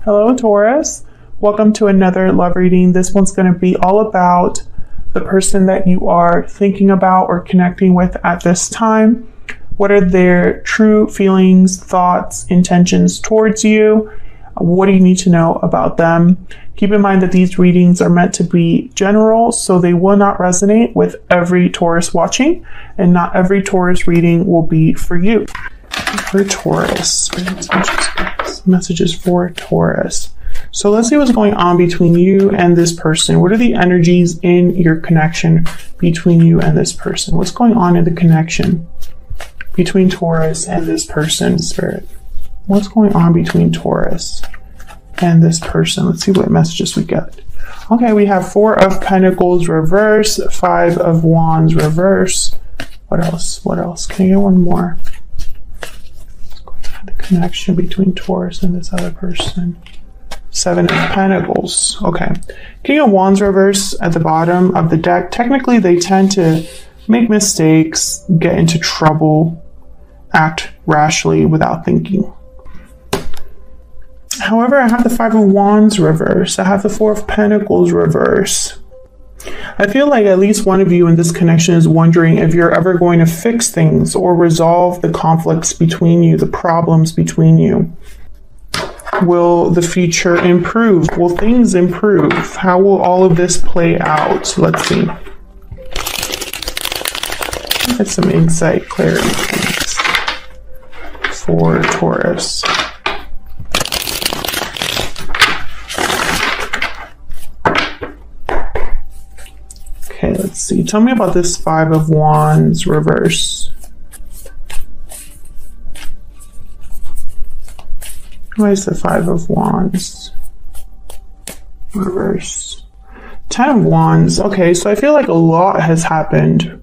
Hello, Taurus. Welcome to another love reading. This one's going to be all about the person that you are thinking about or connecting with at this time. What are their true feelings, thoughts, intentions towards you? What do you need to know about them? Keep in mind that these readings are meant to be general, so they will not resonate with every Taurus watching, and not every Taurus reading will be for you. For Taurus, messages for Taurus. So let's see what's going on between you and this person. What are the energies in your connection between you and this person? What's going on in the connection between Taurus and this person, Spirit? What's going on between Taurus and this person? Let's see what messages we get. Okay, we have 4 of Pentacles reverse, 5 of Wands reverse. What else? What else? Can I get one more? The connection between Taurus and this other person. 7 of Pentacles. Okay. King of Wands reverse at the bottom of the deck. Technically, they tend to make mistakes, get into trouble, act rashly without thinking. However, I have the 5 of Wands reverse. I have the 4 of Pentacles reverse. I feel like at least one of you in this connection is wondering if you're ever going to fix things or resolve the conflicts between you, the problems between you. Will the future improve? Will things improve? How will all of this play out? Let's see. Get some insight, clarity, please, for Taurus. Okay, let's see. Tell me about this 5 of Wands reverse. Why is the 5 of Wands reverse? 10 of Wands. Okay, so I feel like a lot has happened.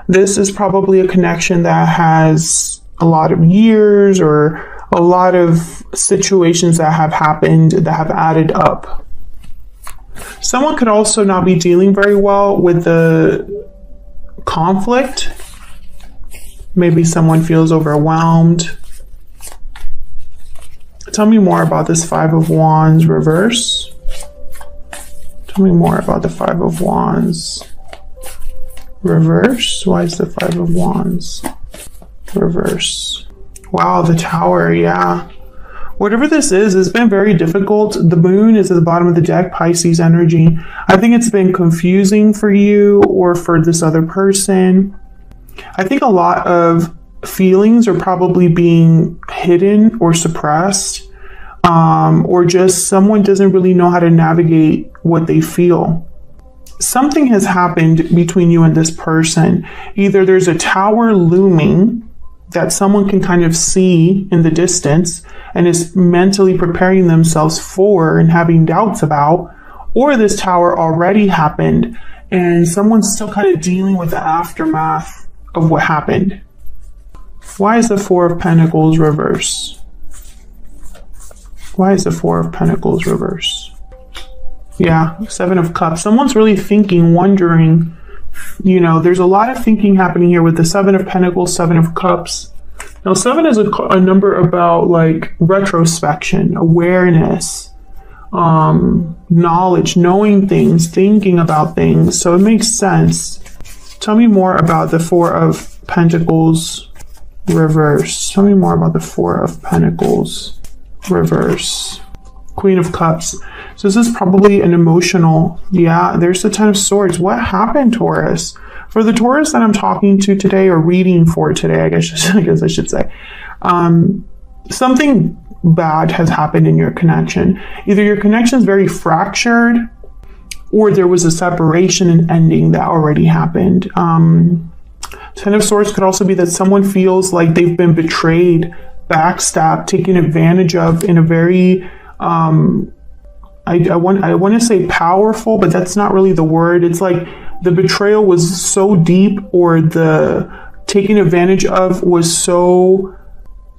This is probably a connection that has a lot of years or a lot of situations that have happened that have added up. Someone could also not be dealing very well with the conflict. Maybe someone feels overwhelmed. Tell me more about this 5 of Wands reverse. Tell me more about the 5 of Wands reverse. Why is the 5 of Wands reverse? Wow, the Tower, yeah. Whatever this is, it's been very difficult. The moon is at the bottom of the deck, Pisces energy. I think it's been confusing for you or for this other person. I think a lot of feelings are probably being hidden or suppressed, or just someone doesn't really know how to navigate what they feel. Something has happened between you and this person. Either there's a tower looming that someone can kind of see in the distance and is mentally preparing themselves for and having doubts about, or this tower already happened and someone's still kind of dealing with the aftermath of what happened. Why is the 4 of Pentacles reverse? Why is the 4 of Pentacles reverse? Yeah, 7 of Cups. Someone's really thinking, wondering, you know, there's a lot of thinking happening here with the 7 of Pentacles, 7 of Cups. Now, 7 is a number about like retrospection, awareness, knowledge, knowing things, thinking about things. So it makes sense. Tell me more about the 4 of Pentacles reverse. Tell me more about the 4 of Pentacles reverse. Queen of Cups. So this is probably an emotional, yeah, there's the 10 of Swords. What happened, Taurus? For the Taurus that I'm talking to today or reading for today, I guess I should say, something bad has happened in your connection. Either your connection is very fractured or there was a separation and ending that already happened. 10 of Swords could also be that someone feels like they've been betrayed, backstabbed, taken advantage of in a very, I want to say powerful, but that's not really the word. It's like the betrayal was so deep, or the taking advantage of was so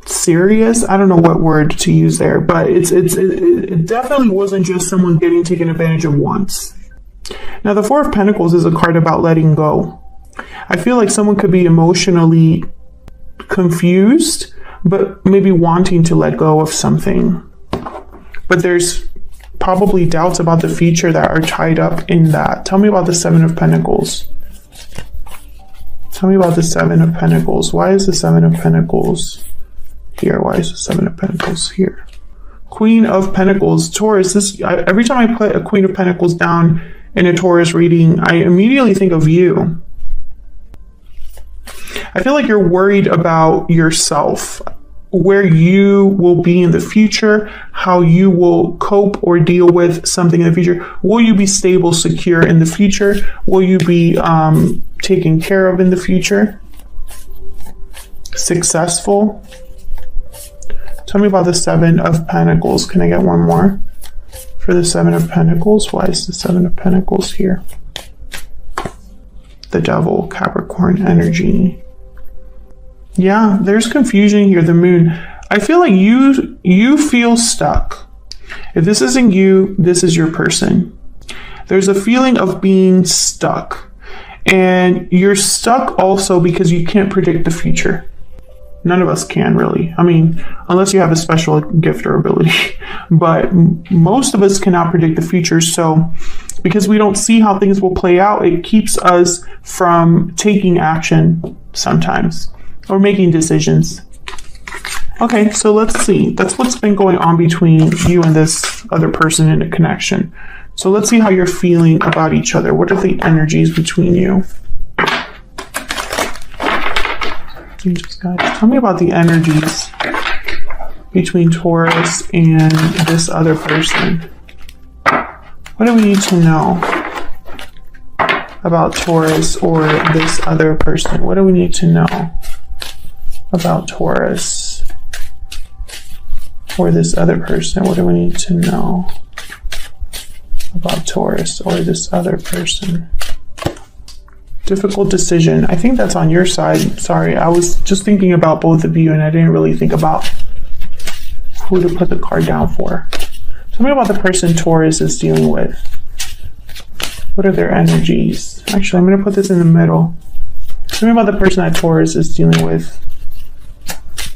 serious. I don't know what word to use there, but it definitely wasn't just someone getting taken advantage of once. Now, the 4 of Pentacles is a card about letting go. I feel like someone could be emotionally confused, but maybe wanting to let go of something. but there's probably doubts about the future that are tied up in that. Tell me about the Seven of Pentacles. Tell me about the Seven of Pentacles. Why is the Seven of Pentacles here? Why is the Seven of Pentacles here? Queen of Pentacles, Taurus. This, every time I put a Queen of Pentacles down in a Taurus reading, I immediately think of you. I feel like you're worried about yourself, where you will be in the future, how you will cope or deal with something in the future. Will you be stable, secure in the future? Will you be taken care of in the future? Successful? Tell me about the Seven of Pentacles. Can I get one more for the Seven of Pentacles? Why is the Seven of Pentacles here? The Devil, Capricorn energy. Yeah, there's confusion here, the Moon. I feel like you feel stuck. If this isn't you, this is your person. There's a feeling of being stuck. And you're stuck also because you can't predict the future. None of us can, really. I mean, unless you have a special gift or ability. But most of us cannot predict the future. So because we don't see how things will play out, it keeps us from taking action sometimes. Or making decisions. Okay, so let's see. That's what's been going on between you and this other person in a connection. So let's see how you're feeling about each other. What are the energies between you? Tell me about the energies between Taurus and this other person. What do we need to know about Taurus or this other person? What do we need to know about Taurus or this other person? What do we need to know about Taurus or this other person? Difficult decision. I think that's on your side. Sorry, I was just thinking about both of you and I didn't really think about who to put the card down for. Tell me about the person Taurus is dealing with. What are their energies? Actually, I'm going to put this in the middle. Tell me about the person that Taurus is dealing with.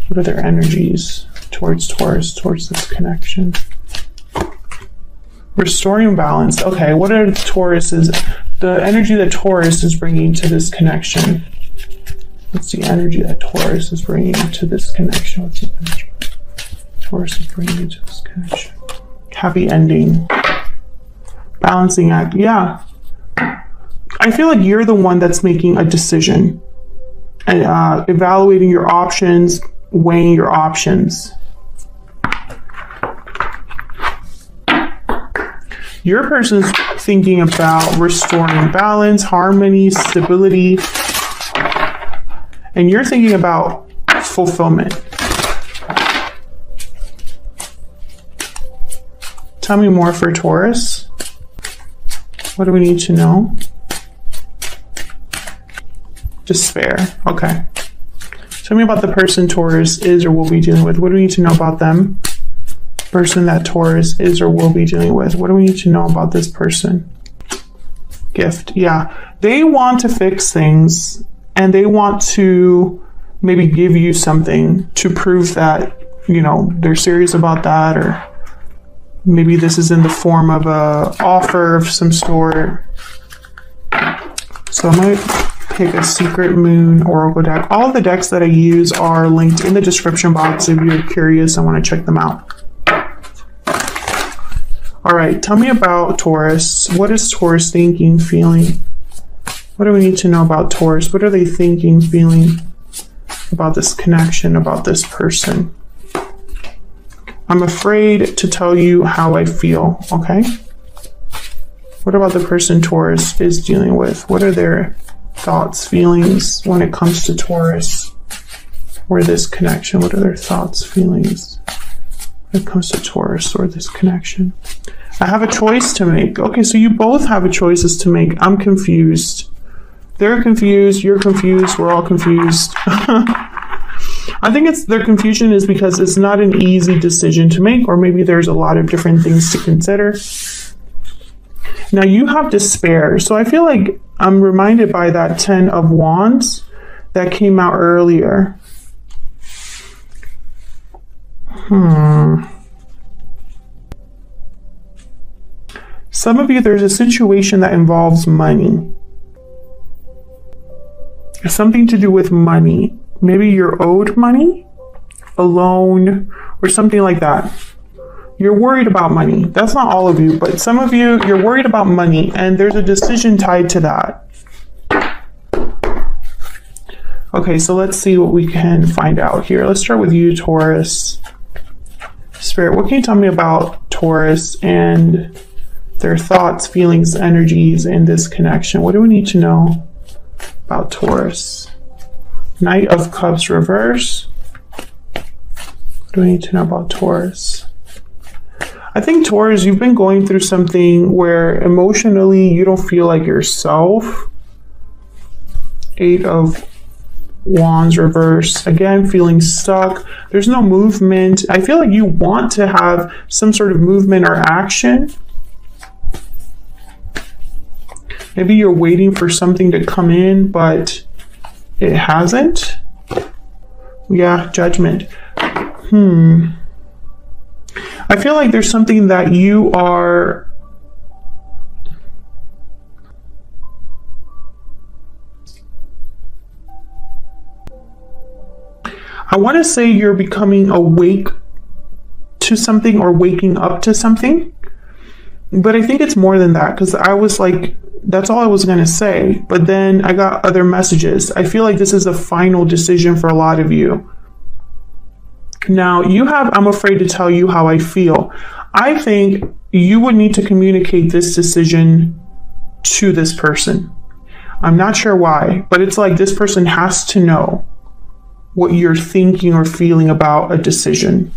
What are their energies towards Taurus, towards this connection? Restoring balance. Okay, what are the energy that Taurus is bringing to this connection? What's the energy that Taurus is bringing to this connection? What's the energy Taurus is bringing to this connection? Happy ending. Balancing act. Yeah. I feel like you're the one that's making a decision and evaluating your options, weighing your options. Your person's thinking about restoring balance, harmony, stability, and you're thinking about fulfillment. Tell me more for Taurus. What do we need to know? Despair. Okay. Tell me about the person Taurus is or will be dealing with. What do we need to know about them? Person that Taurus is or will be dealing with. What do we need to know about this person? Gift. Yeah. They want to fix things and they want to maybe give you something to prove that, you know, they're serious about that, or maybe this is in the form of a offer of some sort. So I might pick a Secret Moon Oracle deck. All of the decks that I use are linked in the description box if you're curious and want to check them out. All right, tell me about Taurus. What is Taurus thinking, feeling? What do we need to know about Taurus? What are they thinking, feeling about this connection, about this person? I'm afraid to tell you how I feel, okay? What about the person Taurus is dealing with? What are their thoughts, feelings when it comes to Taurus or this connection? What are their thoughts, feelings when it comes to Taurus or this connection? I have a choice to make. Okay, so you both have a choices to make. I'm confused. They're confused. You're confused. We're all confused. I think their confusion is because it's not an easy decision to make, or maybe there's a lot of different things to consider. Now you have despair. So I feel like I'm reminded by that 10 of Wands that came out earlier. Some of you, there's a situation that involves money. Something to do with money. Maybe you're owed money, a loan, or something like that. You're worried about money. That's not all of you, but some of you, you're worried about money, and there's a decision tied to that. Okay, so let's see what we can find out here. Let's start with you, Taurus. Spirit, what can you tell me about Taurus and their thoughts, feelings, energies in this connection? What do we need to know about Taurus? Knight of Cups reverse. What do we need to know about Taurus? I think Taurus, you've been going through something where emotionally you don't feel like yourself. 8 of Wands reverse. Again, feeling stuck. There's no movement. I feel like you want to have some sort of movement or action. Maybe you're waiting for something to come in, but it hasn't. Yeah, Judgment. I feel like there's something that you are I want to say you're becoming awake to something or waking up to something, but I think it's more than that, because I was like, that's all I was going to say, but then I got other messages. I feel like this is a final decision for a lot of you. Now, I'm afraid to tell you how I feel. I think you would need to communicate this decision to this person. I'm not sure why, but it's like this person has to know what you're thinking or feeling about a decision.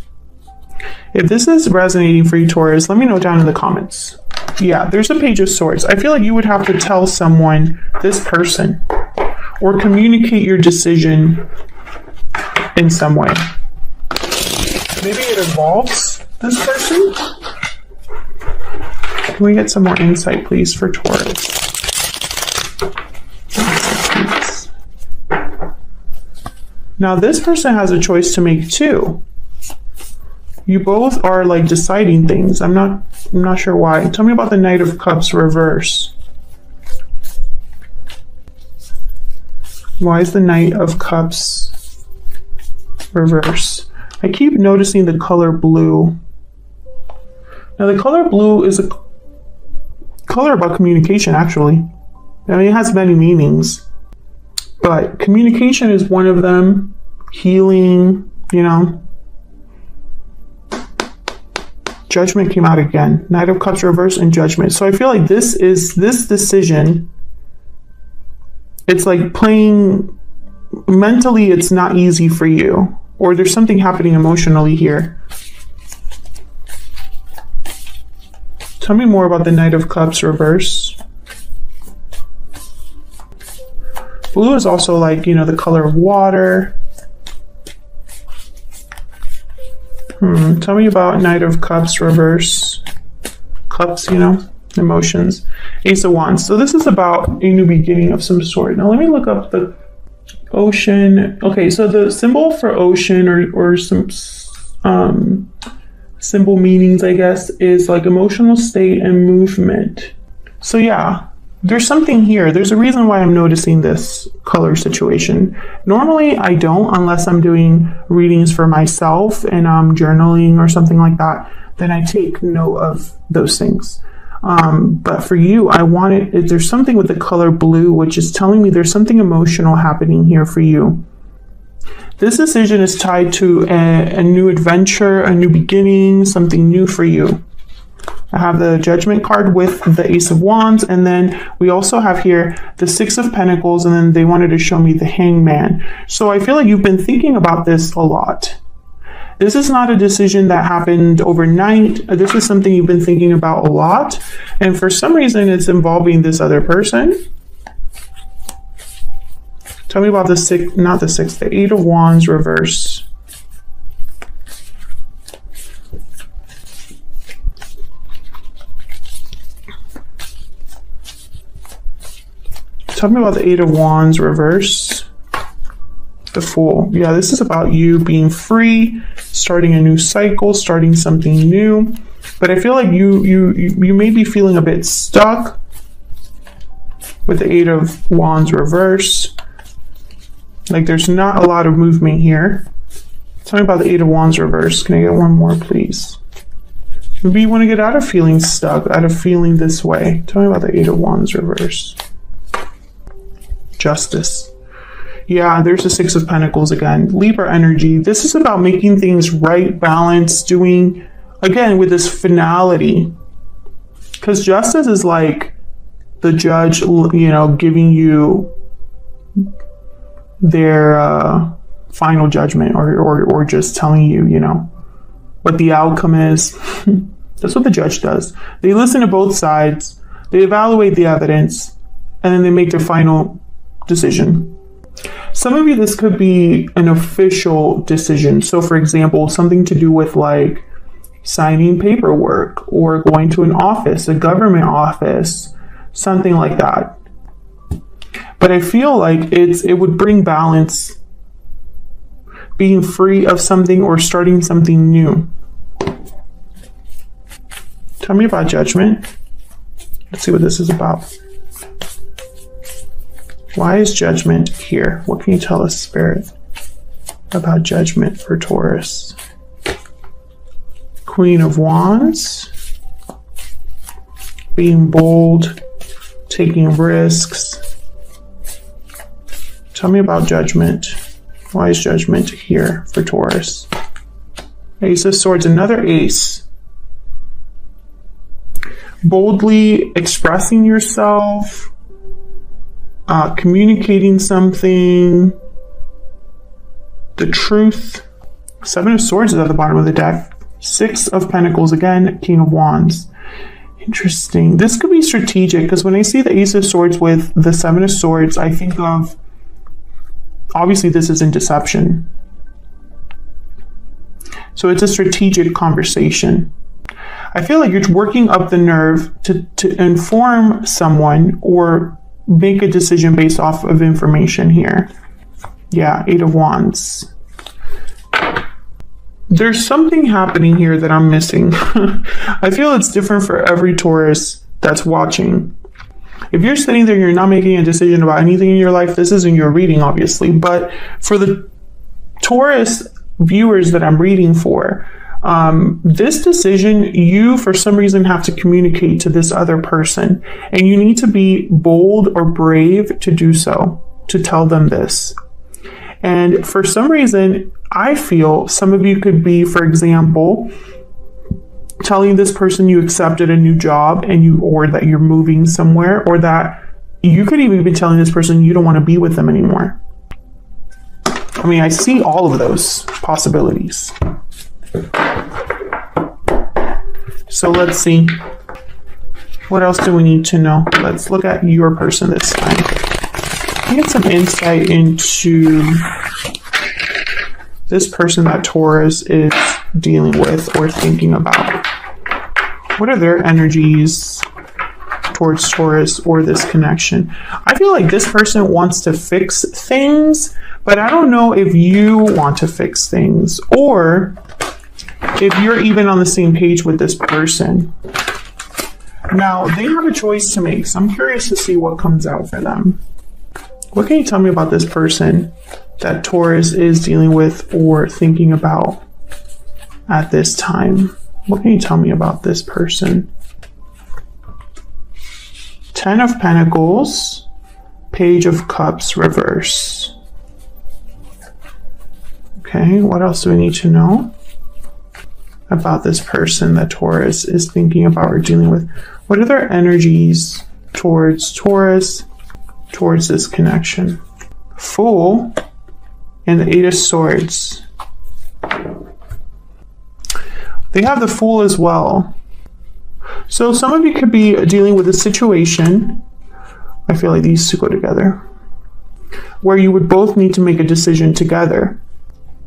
If this is resonating for you, Taurus, let me know down in the comments. Yeah, there's a Page of Swords. I feel like you would have to tell someone, this person, or communicate your decision in some way. Maybe it involves this person. Can we get some more insight, please, for Taurus? Now, this person has a choice to make too. You both are like deciding things. I'm not sure why. Tell me about the Knight of Cups reverse. Why is the Knight of Cups reverse? I keep noticing the color blue. Now, the color blue is a color about communication, actually. I mean, it has many meanings, but communication is one of them. Healing, you know. Judgment came out again. Knight of Cups reverse and Judgment. So I feel like this decision, it's like playing mentally, it's not easy for you, or there's something happening emotionally here. Tell me more about the Knight of Cups reverse. Blue is also like, you know, the color of water. Tell me about Knight of Cups reverse. Cups, you know, emotions. Ace of Wands. So this is about a new beginning of some sort. Now let me look up the ocean. Okay, so the symbol for ocean or some symbol meanings, I guess, is like emotional state and movement. So yeah, there's something here. There's a reason why I'm noticing this color situation. Normally I don't, unless I'm doing readings for myself and I'm journaling or something like that, then I take note of those things. But for you, there's something with the color blue, which is telling me there's something emotional happening here for you. This decision is tied to a new adventure, a new beginning, something new for you. I have the Judgment card with the Ace of Wands, and then we also have here the Six of Pentacles, and then they wanted to show me the Hangman. So I feel like you've been thinking about this a lot. This is not a decision that happened overnight. This is something you've been thinking about a lot, and for some reason it's involving this other person. Tell me about the Eight of Wands reverse. Tell me about the Eight of Wands reverse. The Fool. Yeah, this is about you being free, starting a new cycle, starting something new. But I feel like you may be feeling a bit stuck with the Eight of Wands reverse. Like there's not a lot of movement here. Tell me about the Eight of Wands reverse. Can I get one more, please? Maybe you want to get out of feeling stuck, out of feeling this way. Tell me about the Eight of Wands reverse. Justice. Yeah, there's the Six of Pentacles again. Libra energy. This is about making things right, balanced, doing, again, with this finality. Because justice is like the judge, you know, giving you their final judgment, or just telling you, you know, what the outcome is. That's what the judge does. They listen to both sides, they evaluate the evidence, and then they make their final decision. Some of you, this could be an official decision. So for example, something to do with like signing paperwork or going to an office, a government office, something like that. But I feel like it would bring balance, being free of something or starting something new. Tell me about Judgment. Let's see what this is about. Why is Judgment here? What can you tell us, Spirit, about Judgment for Taurus? Queen of Wands. Being bold, taking risks. Tell me about Judgment. Why is Judgment here for Taurus? Ace of Swords, another ace. Boldly expressing yourself, communicating something, the truth. Seven of Swords is at the bottom of the deck. Six of Pentacles again, King of Wands. Interesting. This could be strategic, because when I see the Ace of Swords with the Seven of Swords, I think of, obviously this is in deception. So it's a strategic conversation. I feel like you're working up the nerve to inform someone or make a decision based off of information here. Yeah, Eight of Wands. There's something happening here that I'm missing. I feel it's different for every Taurus that's watching. If you're sitting there, you're not making a decision about anything in your life, this isn't your reading, obviously. But for the Taurus viewers that I'm reading for, this decision, you for some reason have to communicate to this other person, and you need to be bold or brave to do so, to tell them this. And for some reason, I feel some of you could be, for example, telling this person you accepted a new job and or that you're moving somewhere, or that you could even be telling this person you don't want to be with them anymore. I mean, I see all of those possibilities. So let's see. What else do we need to know? Let's look at your person this time. Get some insight into this person that Taurus is dealing with or thinking about. What are their energies towards Taurus or this connection? I feel like this person wants to fix things, but I don't know if you want to fix things or if you're even on the same page with this person. Now, they have a choice to make, so I'm curious to see what comes out for them. What can you tell me about this person that Taurus is dealing with or thinking about at this time? What can you tell me about this person? Ten of Pentacles, Page of Cups, reverse. Okay, what else do we need to know about this person that Taurus is thinking about or dealing with? What are their energies towards Taurus, towards this connection? Fool and the Eight of Swords. They have the Fool as well. So some of you could be dealing with a situation, I feel like these two go together, where you would both need to make a decision together,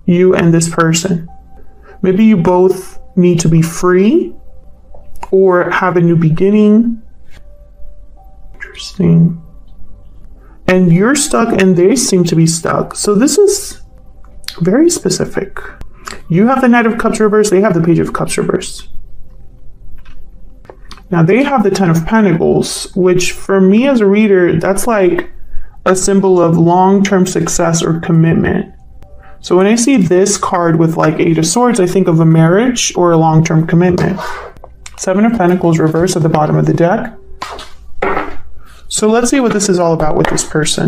you and this person. Maybe you both need to be free or have a new beginning. Interesting. And you're stuck and they seem to be stuck. So this is very specific. You have the Knight of Cups reverse, they have the Page of Cups reverse. Now they have the Ten of Pentacles, which for me as a reader, that's like a symbol of long-term success or commitment. So when I see this card with like Eight of Swords, I think of a marriage or a long-term commitment. Seven of Pentacles reverse at the bottom of the deck. So let's see what this is all about with this person,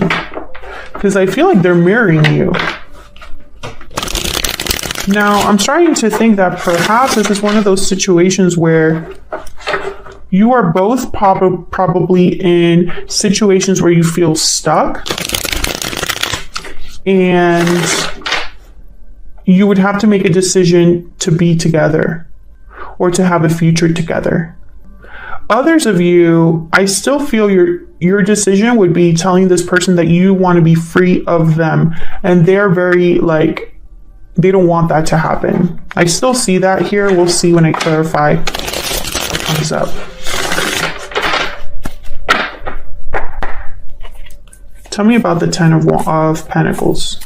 because I feel like they're mirroring you. Now, I'm starting to think that perhaps this is one of those situations where you are both probably in situations where you feel stuck, and you would have to make a decision to be together or to have a future together. Others of you, I still feel your decision would be telling this person that you want to be free of them, and they're very like, they don't want that to happen. I still see that here. We'll see when I clarify what comes up. Tell me about the Ten of Pentacles.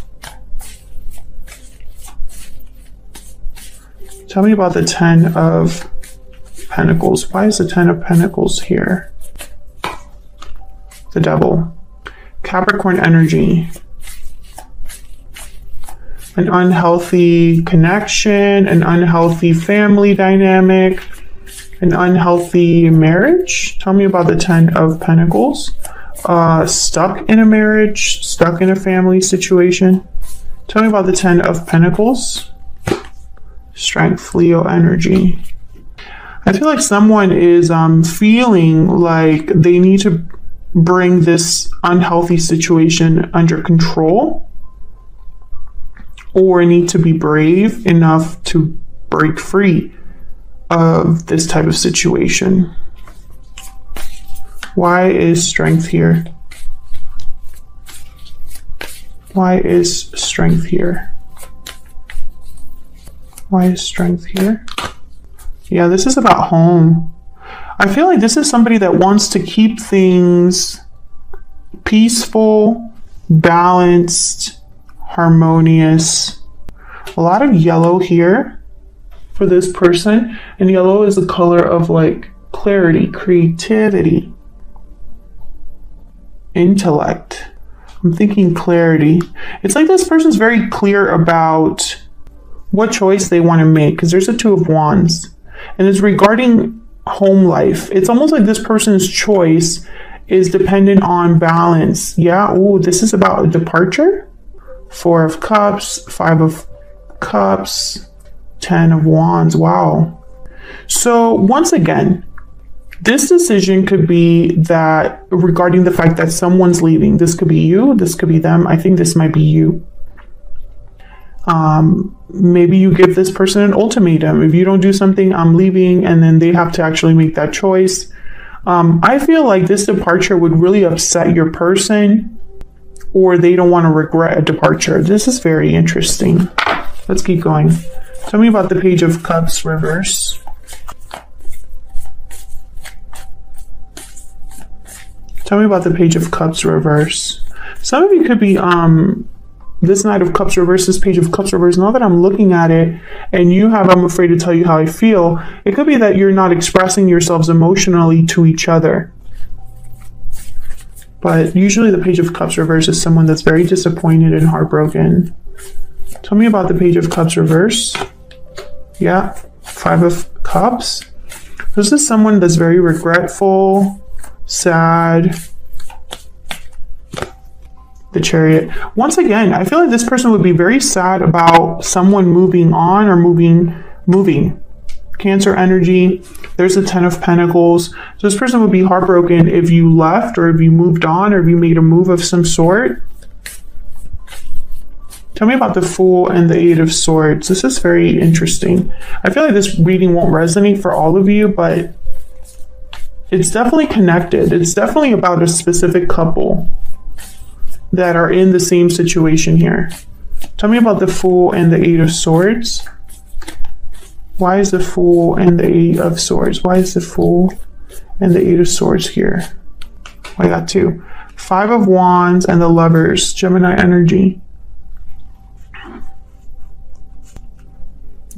Tell me about the Ten of Pentacles. Why is the Ten of Pentacles here? The Devil. Capricorn energy. An unhealthy connection, an unhealthy family dynamic, an unhealthy marriage. Tell me about the Ten of Pentacles. Stuck in a marriage, stuck in a family situation. Tell me about the Ten of Pentacles. Strength, Leo energy. I feel like someone is feeling like they need to bring this unhealthy situation under control, or need to be brave enough to break free of this type of situation. Why is Strength here? Why is Strength here? Why is Strength here? Yeah, this is about home. I feel like this is somebody that wants to keep things peaceful, balanced, harmonious. A lot of yellow here for this person, and yellow is the color of like clarity, creativity, intellect. I'm thinking clarity. It's like this person's very clear about what choice they want to make, because there's a Two of Wands, and it's regarding home life. It's almost like this person's choice is dependent on balance. Yeah, ooh, this is about a departure. Four of Cups, Five of Cups, Ten of Wands. Wow. So once again, this decision could be that regarding the fact that someone's leaving. This could be you, this could be them. I think this might be you. Maybe you give this person an ultimatum. If you don't do something, I'm leaving, and then they have to actually make that choice. I feel like this departure would really upset your person, or they don't want to regret a departure. This is very interesting. Let's keep going. Tell me about the Page of Cups reverse. Tell me about the Page of Cups reverse. Some of you could be this Knight of Cups reverse, this Page of Cups reverse. Now that I'm looking at it, and you have I'm afraid to tell you how I feel, it could be that you're not expressing yourselves emotionally to each other. But usually the Page of Cups reverse is someone that's very disappointed and heartbroken. Tell me about the Page of Cups reverse. Yeah, Five of Cups. This is someone that's very regretful, sad. The Chariot. Once again, I feel like this person would be very sad about someone moving on or moving. Cancer energy. There's the Ten of Pentacles. So this person would be heartbroken if you left, or if you moved on, or if you made a move of some sort. Tell me about the Fool and the Eight of Swords. This is very interesting. I feel like this reading won't resonate for all of you, but it's definitely connected. It's definitely about a specific couple that are in the same situation here. Tell me about the Fool and the Eight of Swords. Why is the Fool and the Eight of Swords? Why is the Fool and the Eight of Swords here? I got two. Five of Wands and the Lovers, Gemini energy.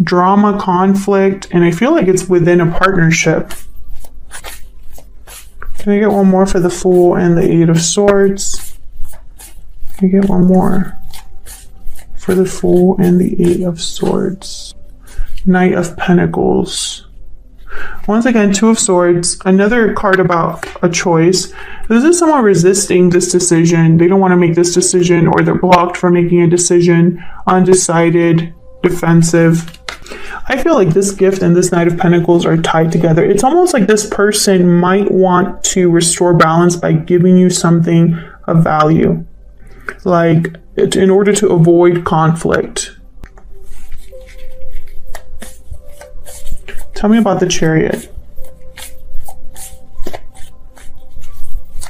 Drama, conflict, and I feel like it's within a partnership. Can I get one more for the Fool and the Eight of Swords? Can I get one more for the Fool and the Eight of Swords? Knight of Pentacles. Once again, Two of Swords, another card about a choice. This is someone resisting this decision. They don't want to make this decision, or they're blocked from making a decision, undecided, defensive. I feel like this gift and this Knight of Pentacles are tied together. It's almost like this person might want to restore balance by giving you something of value, like in order to avoid conflict. Tell me about the Chariot.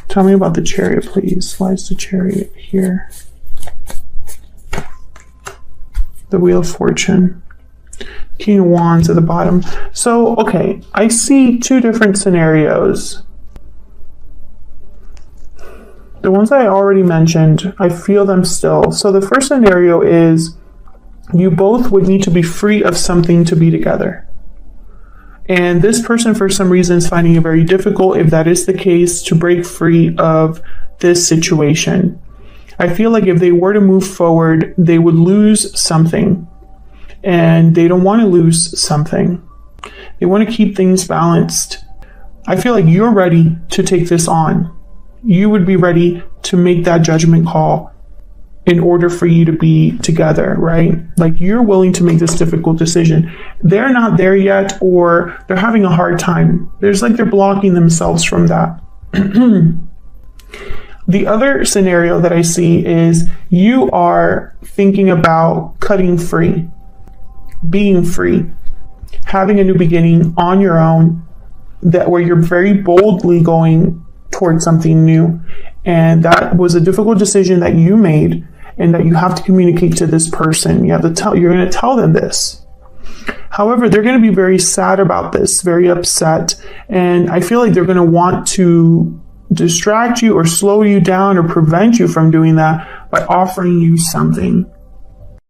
Tell me about the Chariot, please. Why is the Chariot here? The Wheel of Fortune. King of Wands at the bottom. So, okay, I see two different scenarios. The ones I already mentioned, I feel them still. So the first scenario is you both would need to be free of something to be together. And this person, for some reason, is finding it very difficult, if that is the case, to break free of this situation. I feel like if they were to move forward, they would lose something. And they don't want to lose something. They want to keep things balanced. I feel like you're ready to take this on. You would be ready to make that judgment call in order for you to be together, right? Like, you're willing to make this difficult decision. They're not there yet, or they're having a hard time. There's like they're blocking themselves from that. The other scenario that I see is you are thinking about cutting free, being free, having a new beginning on your own, that where you're very boldly going towards something new. And that was a difficult decision that you made, and that you have to communicate to this person. You have to you're going to tell them this. However, they're going to be very sad about this, very upset. And I feel like they're going to want to distract you or slow you down or prevent you from doing that by offering you something.